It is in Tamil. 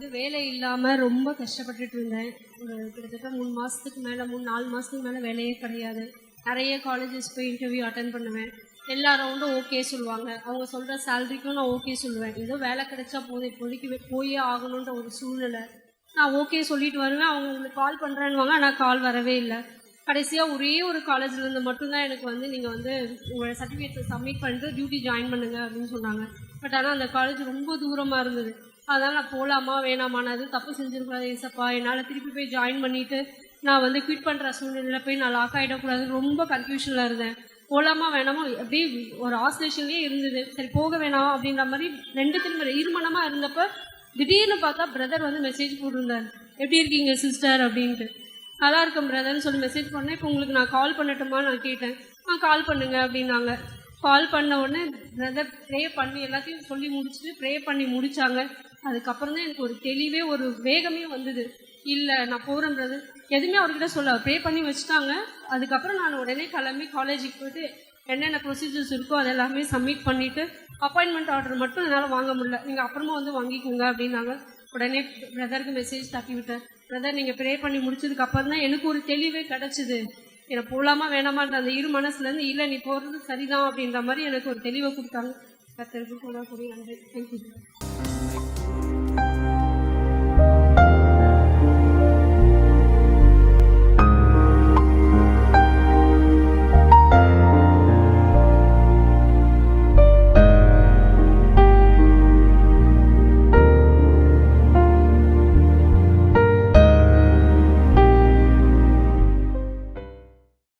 வந்து வேலை இல்லாமல் ரொம்ப கஷ்டப்பட்டுட்டு இருந்தேன். ஒரு கிட்டத்தட்ட 3 மாதத்துக்கு மேலே 4 மாதத்துக்கு மேலே வேலையே கிடையாது. நிறைய காலேஜஸ் போய் இன்டர்வியூ அட்டன் பண்ணுவேன். எல்லா ரவுண்டும் ஓகே சொல்லுவாங்க. அவங்க சொல்கிற சேலரிக்கும் நான் ஓகே சொல்லுவேன். ஏதோ வேலை கிடைச்சா போதும், இப்போதைக்கு போயே ஆகணுன்ற ஒரு சூழ்நிலை. நான் ஓகே சொல்லிட்டு வருவேன். அவங்க உங்களுக்கு கால் பண்ணுறேன்னுவாங்க, ஆனால் கால் வரவே இல்லை. கடைசியாக ஒரே ஒரு காலேஜ்லேருந்து மட்டும்தான் எனக்கு வந்து நீங்கள் வந்து உங்களோட சர்டிஃபிகேட்டை சப்மிட் பண்ணிட்டு டியூட்டி ஜாயின் பண்ணுங்க அப்படின்னு சொன்னாங்க. பட் ஆனால் அந்த காலேஜ் ரொம்ப தூரமாக இருந்தது. அதனால் நான் போகலாமா வேணாமா, நான் எதுவும் தப்பு செஞ்சுருக்கூடாது ஏசப்பா, என்னால் திருப்பி போய் ஜாயின் பண்ணிவிட்டு நான் வந்து குவிட் பண்ணுற சூழ்நிலையில் போய் நான் லாக் ஆகிடக்கூடாதுன்னு ரொம்ப கன்ஃபியூஷனில் இருந்தேன். போகலாமா வேணாமா அப்படியே ஒரு ஆஸ்லேஷன்லேயே இருந்தது. சரி போக வேணாம் அப்படின்ற மாதிரி 2 திரும்ப இருமணமாக இருந்தப்போ திடீர்னு பார்த்தா பிரதர் வந்து மெசேஜ் போட்டிருந்தார், எப்படி இருக்கீங்க சிஸ்டர் அப்படின்ட்டு. நல்லா இருக்கும் பிரதர்னு சொல்லி மெசேஜ் பண்ணேன். இப்போ உங்களுக்கு நான் கால் பண்ணட்டுமா நான் கேட்டேன். கால் பண்ணுங்க அப்படின்னாங்க. கால் பண்ண உடனே பிரதர் ப்ரே பண்ணி எல்லாத்தையும் சொல்லி முடிச்சுட்டு ப்ரே பண்ணி முடித்தாங்க. அதுக்கப்புறம் தான் எனக்கு ஒரு தெளிவே ஒரு வேகமே வந்தது. இல்லை நான் போகிறேன் பிரதர், எதுவுமே அவர்கிட்ட சொல்ல ப்ரே பண்ணி வச்சுட்டாங்க. அதுக்கப்புறம் நான் உடனே கிளம்பி காலேஜுக்கு போய்ட்டு என்னென்ன ப்ரொசீஜர்ஸ் இருக்கோ அது எல்லாமே சப்மிட் பண்ணிவிட்டு அப்பாயின்மெண்ட் ஆர்டர் மட்டும் என்னால் வாங்க முடியல, நீங்கள் அப்புறமா வந்து வாங்கிக்கோங்க அப்படின்னாங்க. உடனே பிரதருக்கு மெசேஜ் தட்டி விட்டேன். பிரதர் நீங்கள் ப்ரே பண்ணி முடிச்சதுக்கு அப்புறம் தான் எனக்கு ஒரு தெளிவே கிடச்சிது. எனக்கு போகலாமா வேணாமான்ற அந்த இரு மனசுலேருந்து இல்லை நீ போகிறது சரிதான் அப்படின்ற மாதிரி எனக்கு ஒரு தெளிவை கொடுத்தாங்க. கர்த்தருக்கு கூட கூடிய நன்றி. தேங்க்யூ.